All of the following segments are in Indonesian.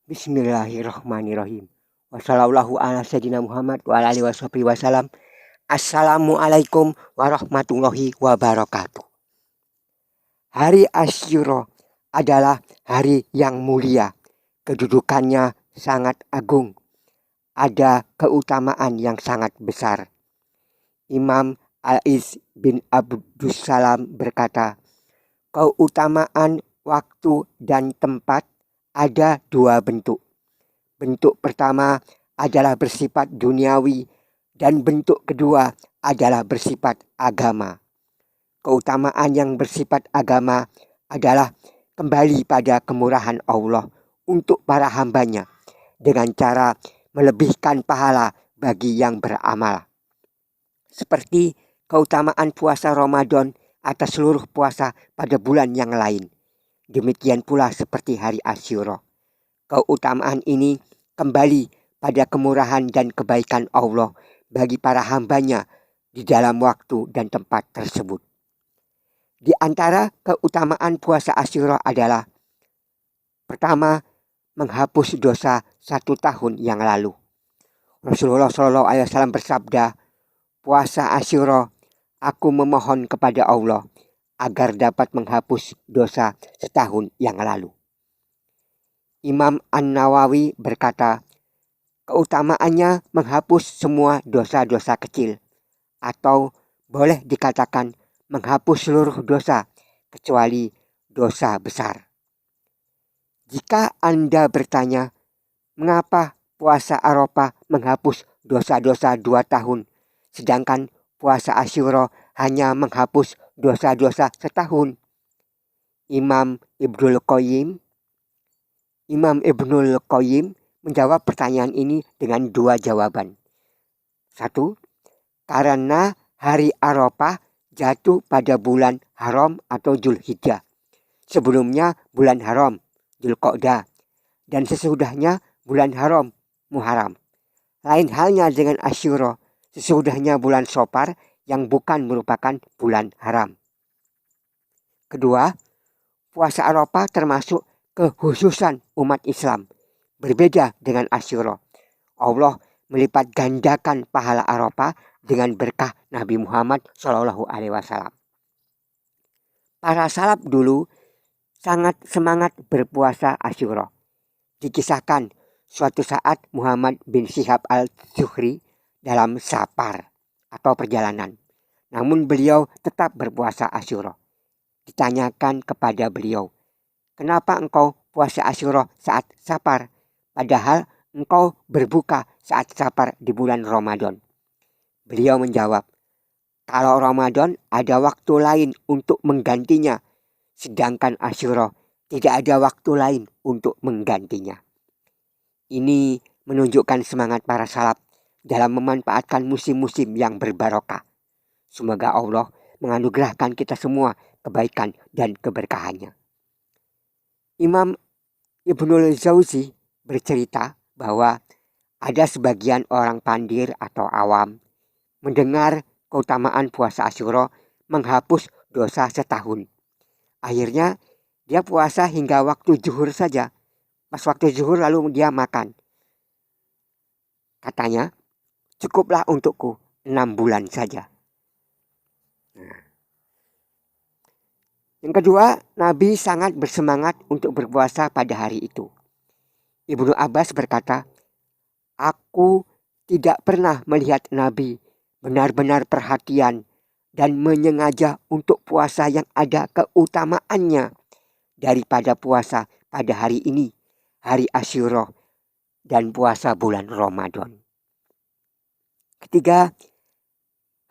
Bismillahirrahmanirrahim. Wassallallahu ala sayyidina Muhammad wa ala alihi wasallam. Assalamualaikum warahmatullahi wabarakatuh. Hari Asyura adalah hari yang mulia. Kedudukannya sangat agung. Ada keutamaan yang sangat besar. Imam Al-Iz bin Abdussalam berkata, keutamaan waktu dan tempat ada dua bentuk. Bentuk pertama adalah bersifat duniawi dan bentuk kedua adalah bersifat agama. Keutamaan yang bersifat agama adalah kembali pada kemurahan Allah untuk para hambanya dengan cara melebihkan pahala bagi yang beramal. Seperti keutamaan puasa Ramadan atas seluruh puasa pada bulan yang lain. Demikian pula seperti hari Asyura. Keutamaan ini kembali pada kemurahan dan kebaikan Allah bagi para hambanya di dalam waktu dan tempat tersebut. Di antara keutamaan puasa Asyura adalah pertama, menghapus dosa 1 tahun yang lalu. Rasulullah SAW bersabda, puasa Asyura, aku memohon kepada Allah agar dapat menghapus dosa setahun yang lalu. Imam An-Nawawi berkata, keutamaannya menghapus semua dosa-dosa kecil, atau boleh dikatakan menghapus seluruh dosa, kecuali dosa besar. Jika Anda bertanya, mengapa puasa Arafah menghapus dosa-dosa 2 tahun, sedangkan puasa Asyura hanya menghapus dosa-dosa setahun? Imam Ibnul Qayyim menjawab pertanyaan ini dengan 2 jawaban. 1. Karena hari Arafah jatuh pada bulan Haram atau Zulhijjah. Sebelumnya bulan Haram, Dzulqa'dah, dan sesudahnya bulan Haram, Muharram. Lain halnya dengan Asyura, sesudahnya bulan Safar yang bukan merupakan bulan haram. Kedua, puasa Arafah termasuk kekhususan umat Islam. Berbeda dengan Asyura. Allah melipat gandakan pahala Arafah dengan berkah Nabi Muhammad SAW. Para salaf dulu sangat semangat berpuasa Asyura. Dikisahkan suatu saat Muhammad bin Syihab al-Zuhri dalam safar atau perjalanan. Namun beliau tetap berpuasa Asyura. Ditanyakan kepada beliau, kenapa engkau puasa Asyura saat safar, padahal engkau berbuka saat safar di bulan Ramadan? Beliau menjawab, kalau Ramadan ada waktu lain untuk menggantinya, sedangkan Asyura tidak ada waktu lain untuk menggantinya. Ini menunjukkan semangat para salaf dalam memanfaatkan musim-musim yang berbarokah. Semoga Allah menganugerahkan kita semua kebaikan dan keberkahannya. Imam Ibnul Jauzi bercerita bahwa ada sebagian orang pandir atau awam mendengar keutamaan puasa Asyura menghapus dosa setahun. Akhirnya dia puasa hingga waktu zuhur saja. Pas waktu zuhur lalu dia makan. Katanya, cukuplah untukku 6 bulan saja. Yang kedua, Nabi sangat bersemangat untuk berpuasa pada hari itu. Ibnu Abbas berkata, aku tidak pernah melihat Nabi benar-benar perhatian dan menyengaja untuk puasa yang ada keutamaannya daripada puasa pada hari ini, hari Asyura, dan puasa bulan Ramadan. Ketiga,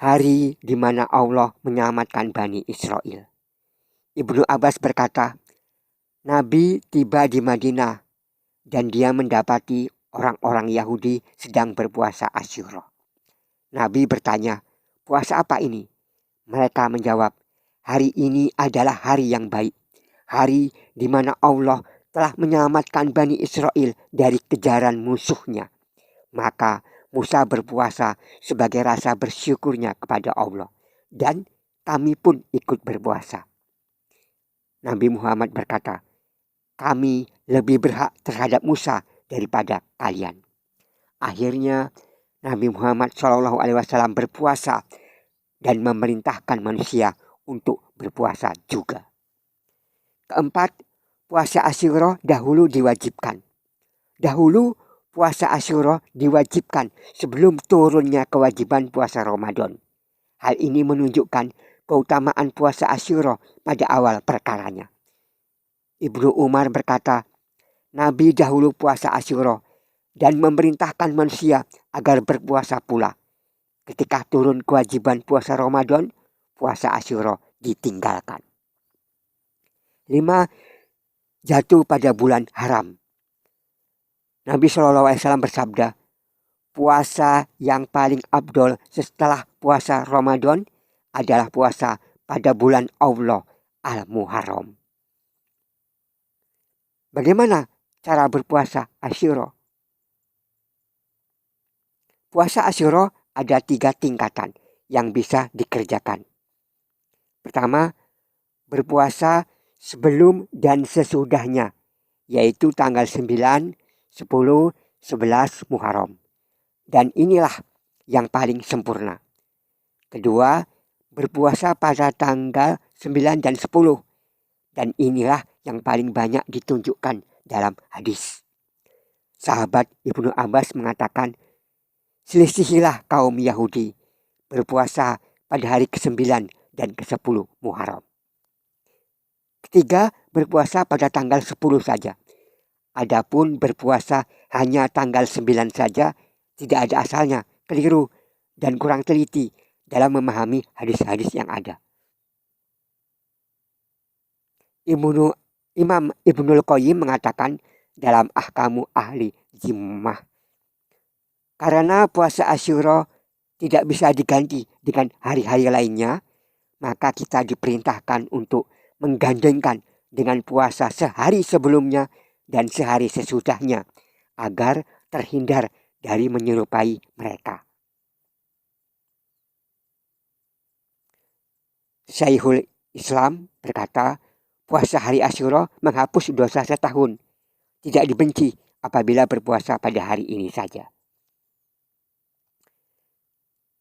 hari di mana Allah menyelamatkan Bani Israel. Ibnu Abbas berkata, Nabi tiba di Madinah dan dia mendapati orang-orang Yahudi sedang berpuasa Asyura. Nabi bertanya, puasa apa ini? Mereka menjawab, hari ini adalah hari yang baik. Hari di mana Allah telah menyelamatkan Bani Israel dari kejaran musuhnya. Maka Musa berpuasa sebagai rasa bersyukurnya kepada Allah. Dan kami pun ikut berpuasa. Nabi Muhammad berkata, kami lebih berhak terhadap Musa daripada kalian. Akhirnya Nabi Muhammad SAW berpuasa dan memerintahkan manusia untuk berpuasa juga. Keempat, puasa Asyura dahulu diwajibkan. Dahulu puasa Asyura diwajibkan sebelum turunnya kewajiban puasa Ramadan. Hal ini menunjukkan keutamaan puasa Asyura pada awal perkaranya. Ibnu Umar berkata, Nabi dahulu puasa Asyura dan memerintahkan manusia agar berpuasa pula. Ketika turun kewajiban puasa Ramadan, puasa Asyura ditinggalkan. 5. Jatuh pada bulan haram. Nabi SAW bersabda, puasa yang paling afdol setelah puasa Ramadan adalah puasa pada bulan Allah Al-Muharram. Bagaimana cara berpuasa Asyura? Puasa Asyura ada 3 tingkatan yang bisa dikerjakan. Pertama, berpuasa sebelum dan sesudahnya, yaitu tanggal 9, 10, 11 Muharram. Dan inilah yang paling sempurna. Kedua, berpuasa pada tanggal 9 dan 10. Dan inilah yang paling banyak ditunjukkan dalam hadis. Sahabat Ibnu Abbas mengatakan, selisihilah kaum Yahudi berpuasa pada hari ke-9 dan ke-10 Muharram. Ketiga, berpuasa pada tanggal 10 saja. Adapun berpuasa hanya tanggal 9 saja tidak ada asalnya, keliru dan kurang teliti dalam memahami hadis-hadis yang ada. Imam Ibnul Qayyim mengatakan dalam Ahkamu Ahli Zimmah, karena puasa Asyura tidak bisa diganti dengan hari-hari lainnya, maka kita diperintahkan untuk menggandengkan dengan puasa sehari sebelumnya dan sehari sesudahnya agar terhindar dari menyerupai mereka. Syekhul Islam berkata, puasa hari Asyura menghapus dosa setahun. Tidak dibenci apabila berpuasa pada hari ini saja.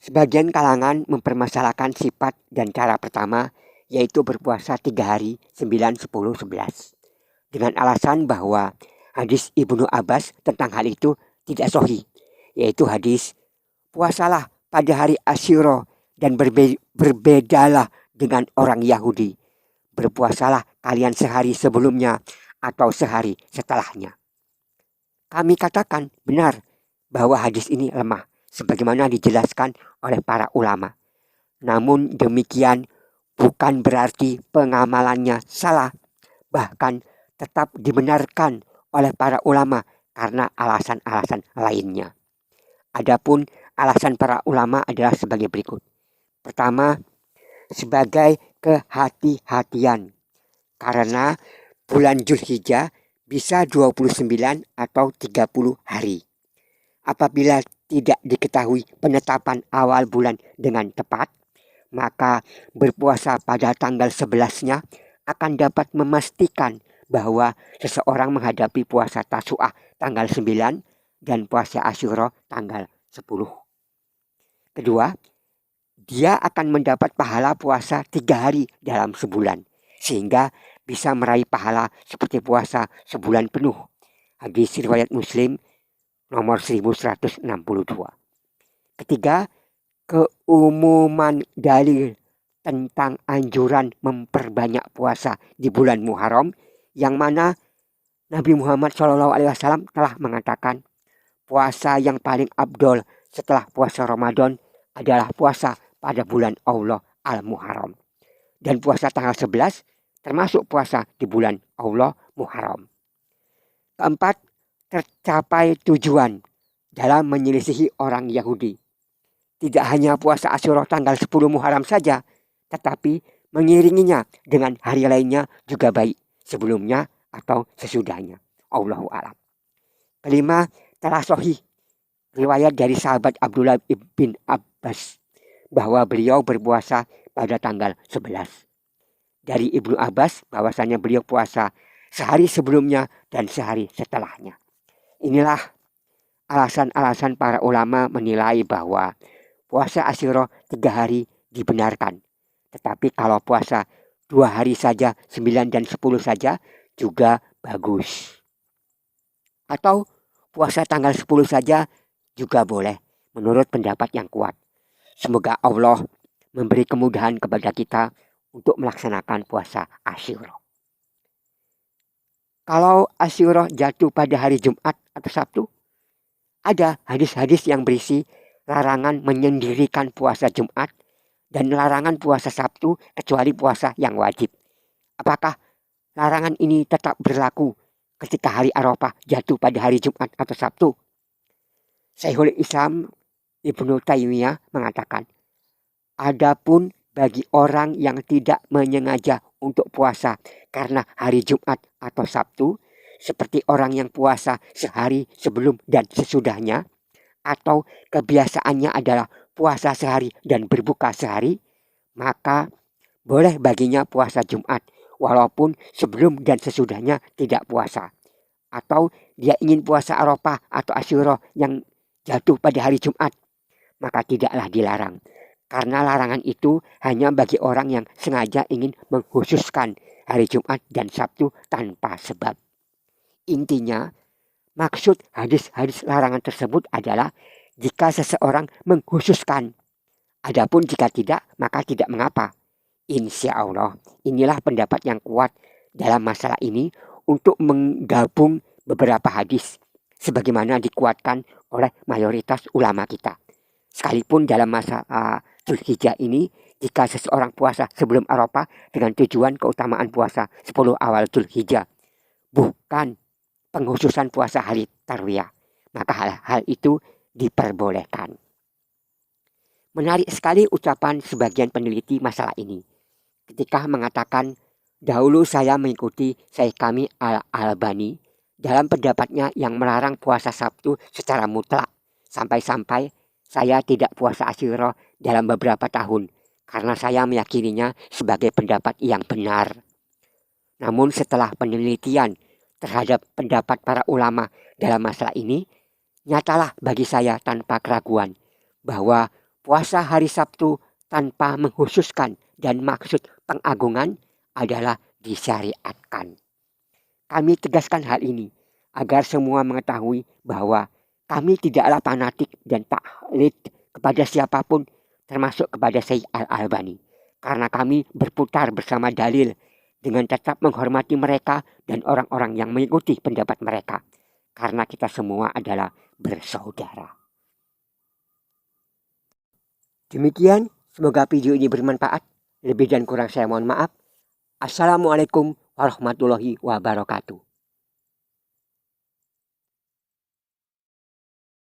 Sebagian kalangan mempermasalahkan sifat dan cara pertama, yaitu berpuasa 3 hari, 9, 10, 11. Dengan alasan bahwa hadis Ibnu Abbas tentang hal itu tidak sahih, yaitu hadis, puasalah pada hari Asyura dan berbedalah dengan orang Yahudi. Berpuasalah kalian sehari sebelumnya atau sehari setelahnya. Kami katakan benar bahwa hadis ini lemah, sebagaimana dijelaskan oleh para ulama. Namun demikian bukan berarti pengamalannya salah, bahkan tetap dibenarkan oleh para ulama karena alasan-alasan lainnya. Adapun alasan para ulama adalah sebagai berikut. Pertama, sebagai kehati-hatian, karena bulan Zulhijjah bisa 29 atau 30 hari. Apabila tidak diketahui penetapan awal bulan dengan tepat, maka berpuasa pada tanggal 11-nya akan dapat memastikan bahwa seseorang menghadapi puasa Tasu'ah tanggal 9 dan puasa Asyura tanggal 10. Kedua, dia akan mendapat pahala puasa 3 hari dalam sebulan, sehingga bisa meraih pahala seperti puasa sebulan penuh. Hadis riwayat Muslim nomor 1162. Ketiga, keumuman dalil tentang anjuran memperbanyak puasa di bulan Muharram, yang mana Nabi Muhammad SAW telah mengatakan puasa yang paling afdol setelah puasa Ramadan adalah puasa pada bulan Allah Al-Muharram. Dan puasa tanggal 11 termasuk puasa di bulan Allah Muharram. Keempat, tercapai tujuan dalam menyelisihi orang Yahudi. Tidak hanya puasa Asyura tanggal 10 Muharram saja, tetapi mengiringinya dengan hari lainnya juga baik, sebelumnya atau sesudahnya. Allahu a'lam. Kelima, telah sahih riwayat dari sahabat Abdullah bin Abbas bahwa beliau berpuasa pada tanggal 11. Dari Ibnu Abbas bahwasanya beliau puasa sehari sebelumnya dan sehari setelahnya. Inilah alasan-alasan para ulama menilai bahwa puasa Asyura 3 hari dibenarkan. Tetapi kalau puasa 2 hari saja, 9 dan 10 saja juga bagus. Atau puasa tanggal 10 saja juga boleh menurut pendapat yang kuat. Semoga Allah memberi kemudahan kepada kita untuk melaksanakan puasa Asyura. Kalau Asyura jatuh pada hari Jumat atau Sabtu, ada hadis-hadis yang berisi larangan menyendirikan puasa Jumat dan larangan puasa Sabtu kecuali puasa yang wajib. Apakah larangan ini tetap berlaku ketika hari Arafah jatuh pada hari Jumat atau Sabtu? Syekhul Islam Ibnu Taimiyah mengatakan, adapun bagi orang yang tidak menyengaja untuk puasa karena hari Jumat atau Sabtu, seperti orang yang puasa sehari sebelum dan sesudahnya, atau kebiasaannya adalah puasa sehari dan berbuka sehari, maka boleh baginya puasa Jumat, walaupun sebelum dan sesudahnya tidak puasa. Atau dia ingin puasa Arafah atau Asyura yang jatuh pada hari Jumat, maka tidaklah dilarang. Karena larangan itu hanya bagi orang yang sengaja ingin mengkhususkan hari Jumat dan Sabtu tanpa sebab. Intinya, maksud hadis-hadis larangan tersebut adalah jika seseorang mengkhususkan. Adapun jika tidak, maka tidak mengapa. Insya Allah, inilah pendapat yang kuat dalam masalah ini untuk menggabung beberapa hadis sebagaimana dikuatkan oleh mayoritas ulama kita. Sekalipun dalam masa Dzulhijjah ini, jika seseorang puasa sebelum Arafah dengan tujuan keutamaan puasa 10 awal Dzulhijjah, bukan penghususan puasa hari Tarwiyah, maka hal itu diperbolehkan. Menarik sekali ucapan sebagian peneliti masalah ini ketika mengatakan, dahulu saya mengikuti Syekh kami Al-Albani dalam pendapatnya yang melarang puasa Sabtu secara mutlak, sampai-sampai saya tidak puasa Asyura dalam beberapa tahun karena saya meyakininya sebagai pendapat yang benar. Namun setelah penelitian terhadap pendapat para ulama dalam masalah ini, nyatalah bagi saya tanpa keraguan bahwa puasa hari Sabtu tanpa mengkhususkan dan maksud pengagungan adalah disyariatkan. Kami tegaskan hal ini agar semua mengetahui bahwa kami tidaklah fanatik dan taklid kepada siapapun, termasuk kepada Syekh Al-Albani. Karena kami berputar bersama dalil dengan tetap menghormati mereka dan orang-orang yang mengikuti pendapat mereka. Karena kita semua adalah bersaudara. Demikian, semoga video ini bermanfaat. Lebih dan kurang saya mohon maaf. Assalamualaikum warahmatullahi wabarakatuh.